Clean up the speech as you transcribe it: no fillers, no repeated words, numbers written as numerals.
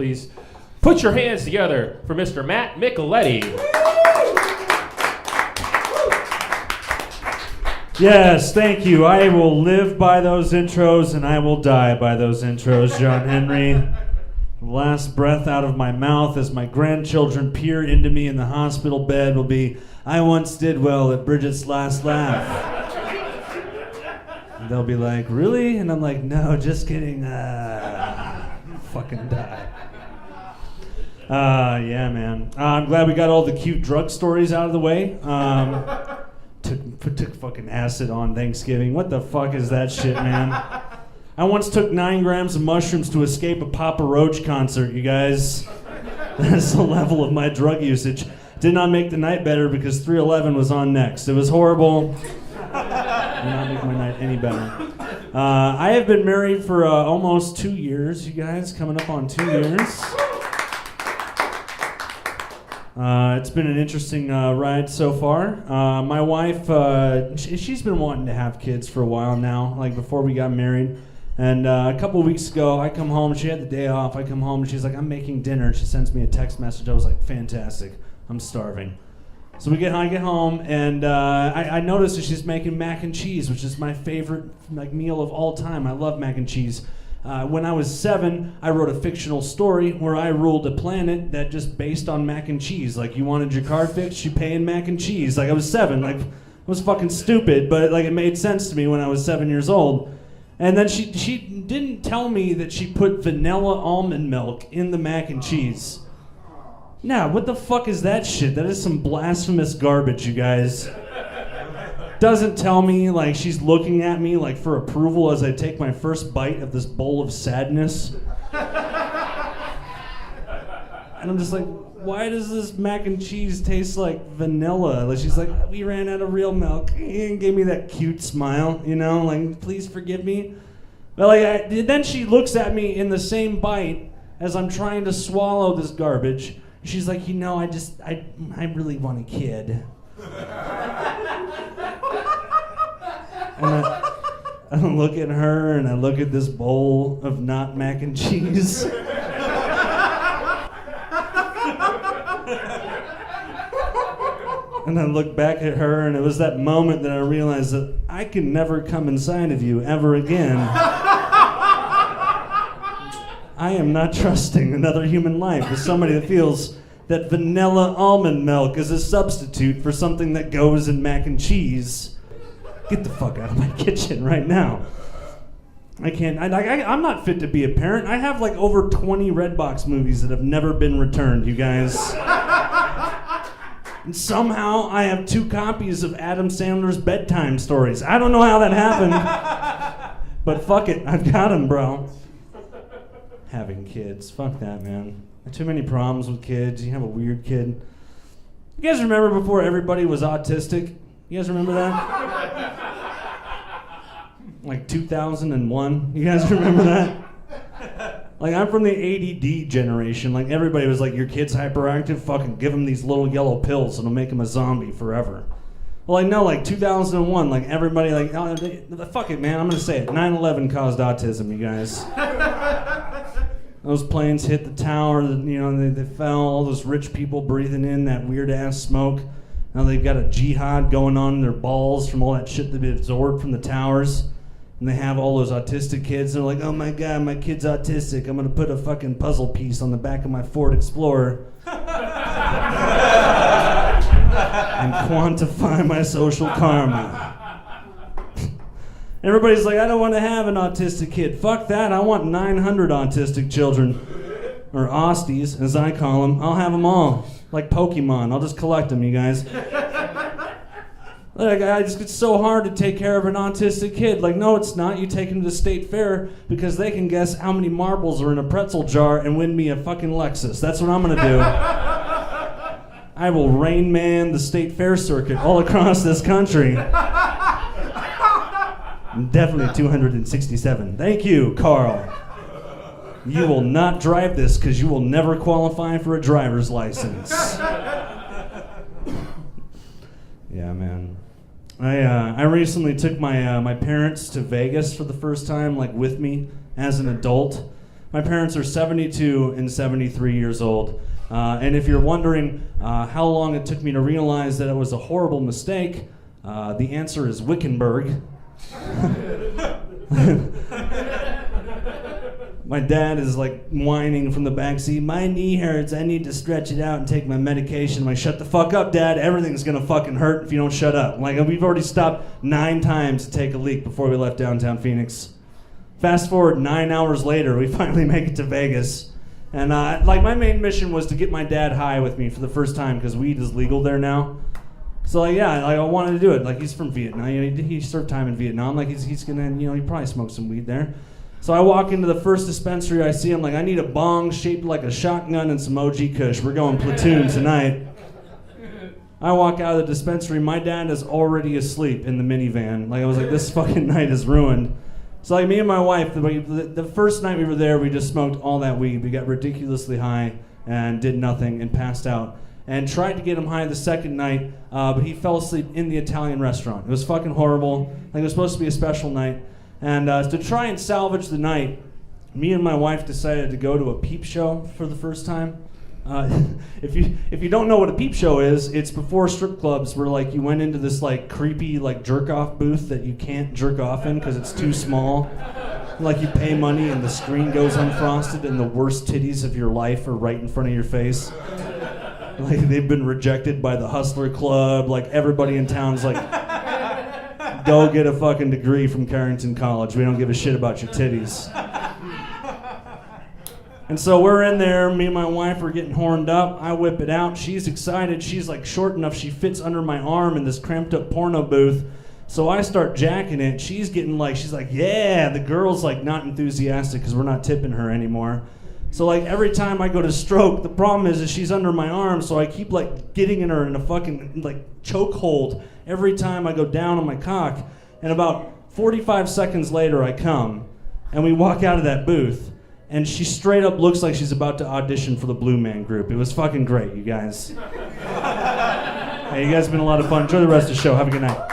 Please put your hands together for Mr. Matt Micheletti. Yes, thank you. I will live by those intros and I will die by those intros, John Henry. The last breath out of my mouth as my grandchildren peer into me in the hospital bed will be, I once did well at Bridget's last laugh. And they'll be like, really? And I'm like, no, just kidding. Fucking die. Yeah, man. I'm glad we got all the cute drug stories out of the way. Took fucking acid on Thanksgiving. What the fuck is that shit, man? I once took 9 grams of mushrooms to escape a Papa Roach concert, you guys. That's the level of my drug usage. Did not make the night better because 311 was on next. It was horrible. Did not make my night any better. I have been married for almost 2 years, you guys. Coming up on 2 years. It's been an interesting ride so far. My wife, she's been wanting to have kids for a while now, like before we got married. And a couple of weeks ago, I come home, she had the day off, I come home and she's like, I'm making dinner. She sends me a text message. I was like, fantastic, I'm starving. So I get home and I noticed that she's making mac and cheese, which is my favorite meal of all time. I love mac and cheese. When I was 7, I wrote a fictional story where I ruled a planet that just based on mac and cheese. Like, you wanted your car fixed, you pay in mac and cheese. Like, I was 7. Like, I was fucking stupid, but like it made sense to me when I was 7 years old. And then she didn't tell me that she put vanilla almond milk in the mac and cheese. Nah, what the fuck is that shit? That is some blasphemous garbage, you guys. Doesn't tell me, like, she's looking at me like for approval as I take my first bite of this bowl of sadness. And I'm just like, why does this mac and cheese taste like vanilla? Like, she's like, we ran out of real milk. And gave me that cute smile, you know, like, please forgive me. But like, then she looks at me in the same bite as I'm trying to swallow this garbage. She's like, you know, I really want a kid. And I look at her and I look at this bowl of not mac and cheese. And I look back at her and it was that moment that I realized that I can never come inside of you ever again. I am not trusting another human life with somebody that feels that vanilla almond milk is a substitute for something that goes in mac and cheese. Get the fuck out of my kitchen right now. I can't. I'm not fit to be a parent. I have like over 20 Redbox movies that have never been returned, you guys. And somehow I have 2 copies of Adam Sandler's bedtime stories. I don't know how that happened. But fuck it, I've got them, bro. Having kids. Fuck that, man. Too many problems with kids. You have a weird kid. You guys remember before everybody was autistic? You guys remember that? Like 2001. You guys remember that? Like, I'm from the ADD generation. Like, everybody was like, your kid's hyperactive? Fucking give him these little yellow pills and it'll make him a zombie forever. Well, I know, like 2001, like everybody, like, oh, fuck it, man. I'm gonna say it. 9/11 caused autism, you guys. Those planes hit the tower, you know, they fell, all those rich people breathing in that weird-ass smoke. Now they've got a jihad going on in their balls from all that shit that they absorbed from the towers. And they have all those autistic kids. They're like, oh my God, my kid's autistic. I'm going to put a fucking puzzle piece on the back of my Ford Explorer. And quantify my social karma. Everybody's like, I don't want to have an autistic kid. Fuck that, I want 900 autistic children. Or Austies, as I call them. I'll have them all. Like Pokemon, I'll just collect them, you guys. Like, it's so hard to take care of an autistic kid. Like, no, it's not. You take them to the state fair because they can guess how many marbles are in a pretzel jar and win me a fucking Lexus. That's what I'm gonna do. I will Rain Man the state fair circuit all across this country. Definitely 267. Thank you, Carl. You will not drive this because you will never qualify for a driver's license. Yeah, man. I recently took my parents to Vegas for the first time, like with me as an adult. My parents are 72 and 73 years old. And if you're wondering how long it took me to realize that it was a horrible mistake, the answer is Wickenburg. My dad is like whining from the backseat. My knee hurts. I need to stretch it out and take my medication. I'm like, shut the fuck up, Dad. Everything's gonna fucking hurt if you don't shut up. Like, we've already stopped 9 times to take a leak before we left downtown Phoenix. Fast forward 9 hours later, we finally make it to Vegas. And like, my main mission was to get my dad high with me for the first time because weed is legal there now. So like, yeah, like, I wanted to do it. Like, he's from Vietnam. He served time in Vietnam. Like, he's gonna, he probably smoked some weed there. So I walk into the first dispensary I see. I'm like, I need a bong shaped like a shotgun and some OG Kush. We're going platoon tonight. I walk out of the dispensary. My dad is already asleep in the minivan. Like, I was like, this fucking night is ruined. So like, me and my wife, the first night we were there, we just smoked all that weed. We got ridiculously high and did nothing and passed out. And tried to get him high the second night, but he fell asleep in the Italian restaurant. It was fucking horrible. Like, it was supposed to be a special night. And to try and salvage the night, me and my wife decided to go to a peep show for the first time. If you don't know what a peep show is, it's before strip clubs where like you went into this like creepy like jerk off booth that you can't jerk off in because it's too small. Like, you pay money and the screen goes unfrosted and the worst titties of your life are right in front of your face. Like, they've been rejected by the Hustler Club. Like, everybody in town's like, go get a fucking degree from Carrington College. We don't give a shit about your titties. And so we're in there. Me and my wife are getting horned up. I whip it out. She's excited. She's like short enough. She fits under my arm in this cramped up porno booth. So I start jacking it. She's getting like, she's like, yeah. The girl's like not enthusiastic because we're not tipping her anymore. So like, every time I go to stroke, the problem is she's under my arm. So I keep like getting in her in a fucking like chokehold every time I go down on my cock. And about 45 seconds later, I come, and we walk out of that booth, and she straight up looks like she's about to audition for the Blue Man Group. It was fucking great, you guys. Hey, you guys have been a lot of fun. Enjoy the rest of the show. Have a good night.